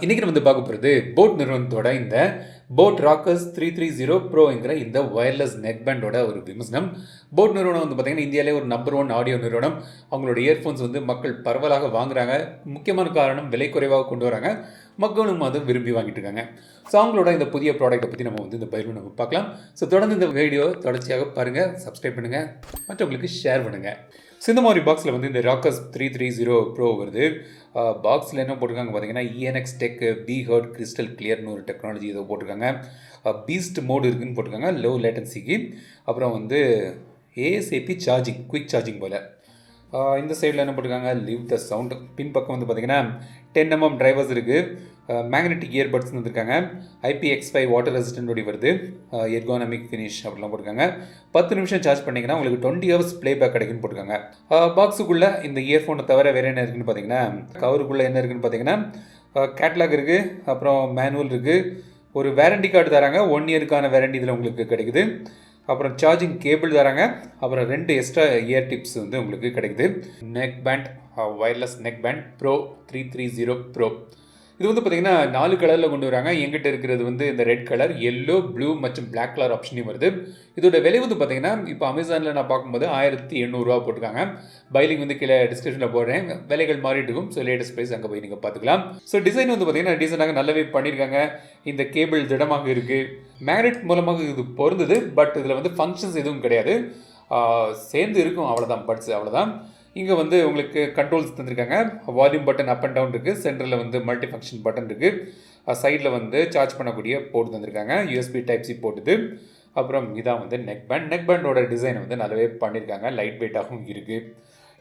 இன்றைக்கி நம்ம பார்க்க போகிறது போட் நிறுவனத்தோட இந்த போட் ராக்கர்ஸ் 330 ப்ரோங்கிற இந்த ஒயர்லெஸ் நெக்பேண்டோட ஒரு விமர்சனம். போட் நிறுவனம் பார்த்திங்கன்னா இந்தியாவிலே ஒரு நம்பர் 1 ஆடியோ நிறுவனம். அவங்களோட இயர்ஃபோன்ஸ் மக்கள் பரவலாக வாங்குறாங்க. முக்கியமான காரணம் விலை குறைவாக கொண்டு வராங்க, மக்களும் அதை விரும்பி வாங்கிட்டு இருக்காங்க. ஸோ அவங்களோட இந்த புதிய ப்ராடக்ட்டை பற்றி நம்ம இந்த பயிலும் நம்ம பார்க்கலாம். ஸோ தொடர்ந்து இந்த வீடியோ தொடர்ச்சியாக பாருங்கள், சப்ஸ்கிரைப் பண்ணுங்கள், மற்றவங்களுக்கு ஷேர் பண்ணுங்கள். ஸோ இந்த மாதிரி பாக்ஸில் இந்த ராக்கர்ஸ் 330 ப்ரோ வருது. பாக்ஸில் என்ன போட்டிருக்காங்க பார்த்தீங்கன்னா ENX டெக் பி ஹர்ட் கிறிஸ்டல் கிளியர்னு ஒரு டெக்னாலஜி இதை போட்டிருக்காங்க. பீஸ்ட் மோடு இருக்குதுன்னு போட்டிருக்காங்க லோ லேட்டன்சிக்கு. அப்புறம் ASAP சார்ஜிங், குயிக் சார்ஜிங் போல். இந்த சைடில் என்ன போட்டிருக்காங்க லிவ் த சவுண்ட். பின்பக்கம் பார்த்தீங்கன்னா 10mm டிரைவர்ஸ் இருக்குது. மேக்னெட்டிக் இயர்பட்ஸ் வந்துருக்காங்க. IPX5 வாட்டர் ரெசிஸ்டன்டோடி வருது. எர்கோனமிக் ஃபினிஷ் அப்படிலாம் போட்டிருக்காங்க. 10 நிமிஷம் சார்ஜ் பண்ணிங்கன்னா உங்களுக்கு 20 ஹவர்ஸ் ப்ளேபேக் கிடைக்குன்னு போட்டிருக்காங்க. பாக்ஸுக்குள்ளே இந்த இயர்ஃபோனை தவிர வேறு என்ன இருக்குதுன்னு பார்த்தீங்கன்னா, கவருக்குள்ளே என்ன இருக்குதுன்னு பார்த்தீங்கன்னா கேட்லாக் இருக்குது, அப்புறம் மேனுவல் இருக்குது, ஒரு வேரண்டி கார்டு தராங்க. 1 இயருக்கான வேரண்டி இதில் உங்களுக்கு கிடைக்குது. அப்புறம் சார்ஜிங் கேபிள் தராங்க. அப்புறம் 2 எக்ஸ்ட்ரா இயர் டிப்ஸ் உங்களுக்கு கிடைக்குது. Neck band, wireless neck band bro 330 bro. இது பார்த்திங்கன்னா 4 கலரில் கொண்டு வராங்க. எங்கிட்ட இருக்கிறது இந்த ரெட் கலர், எல்லோ, ப்ளூ மற்றும் பிளாக் கலர் ஆப்ஷனையும் வருது. இதோட விலை பார்த்திங்கன்னா இப்போ அமேசானில் நான் பார்க்கும்போது 1800 போட்டிருக்காங்க. பைலிங் கீழே டிஸ்கிரிப்ஷனில் போடுறேன். விலைகள் மாறிட்டு இருக்கும். ஸோ லேட்டஸ்ட் ப்ரைஸ் அங்கே போய் நீங்கள் பார்த்துக்கலாம். ஸோ டிசைன் பார்த்திங்கன்னா டீசெண்டாக நல்லாவே பண்ணியிருக்காங்க. இந்த கேபிள் திடமாக இருக்குது. மேக்னெட் மூலமாக இது பொருந்தது. பட் இதில் ஃபங்க்ஷன்ஸ் எதுவும் கிடையாது, சேர்ந்து இருக்கும், அவ்வளோதான். பட்ஸ் அவ்வளோதான். இங்கே உங்களுக்கு கண்ட்ரோல்ஸ் தந்திருக்காங்க. Volume button up and down இருக்குது. சென்டரில் மல்டி ஃபங்க்ஷன் பட்டன் இருக்குது. சைடில் சார்ஜ் பண்ணக்கூடிய போர்ட் தந்திருக்காங்க. USB Type-C போட்டுது. அப்புறம் இதான் நெக் பேண்ட். நெக் பேண்டோட டிசைன் நல்லாவே பண்ணியிருக்காங்க. லைட் வெயிட்டாகவும் இருக்குது.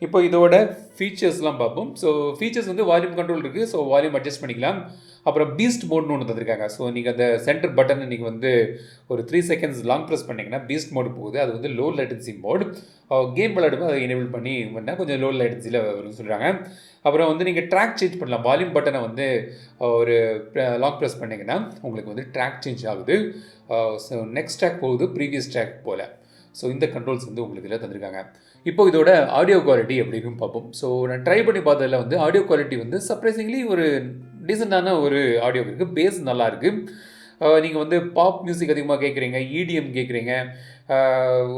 இப்போ இதோட ஃபீச்சர்ஸ்லாம் பார்ப்போம். ஸோ ஃபீச்சர்ஸ் வால்யூம் கண்ட்ரோல் இருக்குது. ஸோ வால்யூம் அட்ஜஸ்ட் பண்ணிக்கலாம். அப்புறம் பீஸ்ட் மோட்னு ஒன்று தந்திருக்காங்க. ஸோ நீங்கள் அந்த சென்டர் பட்டனை நீங்கள் ஒரு 3 செகண்ட்ஸ் லாங் ப்ரெஸ் பண்ணிங்கன்னா பீஸ்ட் மோடு போகுது. அது லோ லேட்டன்சி மோட். கேம் விளையாடும்போது அதை எனேபிள் பண்ணி வந்தால் கொஞ்சம் லோ லேட்டன்சியில் வரும்னு சொல்கிறாங்க. அப்புறம் நீங்கள் ட்ராக் சேஞ்ச் பண்ணலாம். வால்யூம் பட்டனை ஒரு லாங் ப்ரெஸ் பண்ணிங்கன்னா உங்களுக்கு ட்ராக் சேஞ்ச் ஆகுது. ஸோ நெக்ஸ்ட் ட்ராக் போகுது, ப்ரீவியஸ் ட்ராக் போல். ஸோ இந்த கண்ட்ரோல்ஸ் உங்களுக்கு இதில் தந்திருக்காங்க. இப்போ இதோட ஆடியோ குவாலிட்டி எப்படின்னு பார்ப்போம். ஸோ நான் ட்ரை பண்ணி பார்த்ததில் ஆடியோ குவாலிட்டி சர்ப்ரைசிங்லி ஒரு டீசெண்டான ஒரு ஆடியோ இருக்குது. பேஸ் நல்லா இருக்குது. நீங்கள் பாப் மியூசிக் அதிகமாக கேட்குறீங்க, EDM கேட்குறீங்க,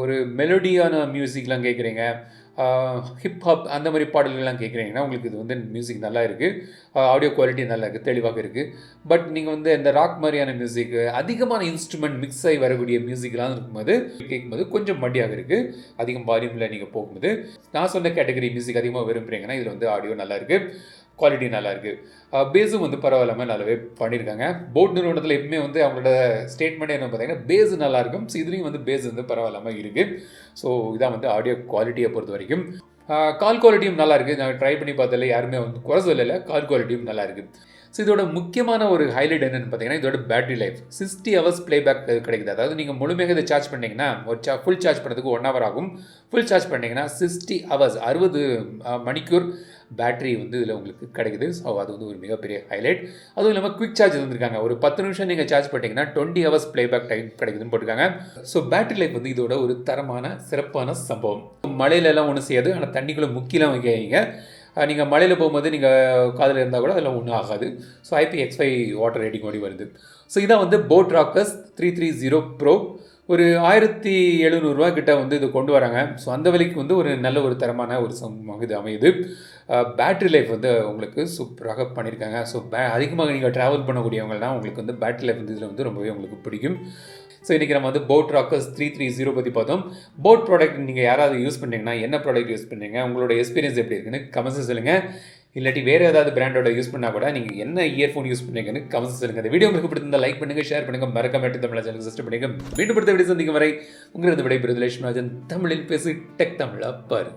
ஒரு மெலோடியான மியூசிக்லாம் கேட்குறீங்க, ஹிப்ஹாப் அந்த மாதிரி பாடல்கள்லாம் கேட்குறீங்கன்னா உங்களுக்கு இது மியூசிக் நல்லா இருக்குது. ஆடியோ குவாலிட்டி நல்லா இருக்குது, தெளிவாக இருக்குது. பட் நீங்கள் இந்த ராக் மாதிரியான மியூசிக், அதிகமான இன்ஸ்ட்ருமெண்ட் மிக்ஸ் ஆகி வரக்கூடிய மியூசிக்லாம் இருக்கும்போது கேட்கும்போது கொஞ்சம் மடியாக இருக்குது. அதிகம் வால்யூமில் நீங்கள் போகும்போது நான் சொன்ன கேட்டகரி மியூசிக் அதிகமாக விரும்புகிறீங்கன்னா இதில் ஆடியோ நல்லா இருக்குது, குவாலிட்டி நல்லா இருக்குது. பேஸும் பரவாயில்லாமல் நல்லாவே பண்ணியிருக்காங்க. போட் நிறுவனத்தில் எப்பவுமே அவங்களோட ஸ்டேட்மெண்ட் என்ன பார்த்தீங்கன்னா பேஸ் நல்லாயிருக்கும். ஸோ இதுலேயும் பேஸ் பரவாயில்லாமல் இருக்குது. ஸோ இதான் ஆடியோ குவாலிட்டியை பொறுத்த வரைக்கும். கால் குவாலிட்டியும் நல்லா இருக்குது. நான் ட்ரை பண்ணி பார்த்ததில்ல, யாருமே குறை சொல்லலை. கால் குவாலிட்டியும் நல்லா இருக்குது. ஸோ இதோட முக்கியமான ஒரு ஹைலைட் என்னென்னு பார்த்தீங்கன்னா இதோட பேட்டரி லைஃப் 60 ஹவர்ஸ் ப்ளேபேக் கிடைக்குது. அதாவது நீங்கள் முழுமையாக இதை சார்ஜ் பண்ணிங்கன்னா ஒரு ஃபுல் சார்ஜ் பண்ணுறதுக்கு 1 hour ஆகும். ஃபுல் சார்ஜ் பண்ணிங்கன்னா 60 ஹவர்ஸ் 60 மணிக்கூர் பேட்டரி இதில் உங்களுக்கு கிடைக்குது. ஸோ அது ஒரு மிகப்பெரிய ஹைலைட். அதுவும் இல்லாமல் குவிக் சார்ஜ் தந்திருக்காங்க. ஒரு 10 நிமிஷம் நீங்கள் சார்ஜ் பண்ணிங்கன்னா 20 ஹவர்ஸ் ப்ளேபேக் டைம் கிடைக்குதுன்னு போட்டிருக்காங்க. ஸோ பேட்டரி லைஃப் இதோட ஒரு தரமான சிறப்பான சம்பவம். மழையிலலாம் ஒன்றும் செய்யாது, ஆனால் தண்ணிக்குள்ளே முக்கியலாம் வைக்காதீங்க. நீங்கள் மழையில் போகும்போது நீங்கள் காதில் இருந்தால் கூட அதெல்லாம் ஒன்றும் ஆகாது. ஸோ IPX5 வாட்டர் ரேட்டிங் ஓடி வருது. ஸோ இதான் போட் ராக்கர்ஸ் 330 ப்ரோ. ஒரு 1700 கிட்ட இது கொண்டு வராங்க. ஸோ அந்த விலைக்கு ஒரு நல்ல ஒரு தரமான ஒரு இது அமையுது. பேட்ரி லைஃப் உங்களுக்கு சூப்பராக பண்ணியிருக்காங்க. ஸோ அதிகமாக நீங்கள் ட்ராவல் பண்ணக்கூடியவங்கள்லாம் உங்களுக்கு பேட்ரி லைஃப் இதில் ரொம்பவே உங்களுக்கு பிடிக்கும். ஸோ இன்றைக்கி நம்ம போட் ராக்கர்ஸ் 330 பற்றி பார்த்தோம். போட் ப்ராடக்ட் நீங்கள் யாராவது யூஸ் பண்ணுறீங்கன்னா என்ன ப்ராடக்ட் யூஸ் பண்ணுறீங்க, உங்களோட எக்ஸ்பீரியன்ஸ் எப்படி இருக்குன்னு கமெண்ட்ஸ் சொல்லுங்கள். இல்லாட்டி வேறு ஏதாவது பிராண்டோட யூஸ் பண்ணால் கூட நீங்கள் என்ன இயர்ஃபோன் யூஸ் பண்ணுறீங்கன்னு கமெண்ட்ஸ் சொல்லுங்கள். இந்த வீடியோ உங்களுக்கு பிடிச்சிருந்தால் லைக் பண்ணுங்கள், ஷேர் பண்ணுங்கள், மறக்காம தமிழ் சேனல் சப்ஸ்கிரைப் பண்ணுங்கள். மீண்டும் பிடித்த வீடியோ சந்திக்கும் வரை உங்களது விடைபெறுவது லட்சுமி ராஜன். தமிழில் பேசி டெக் தமிழா பாரு.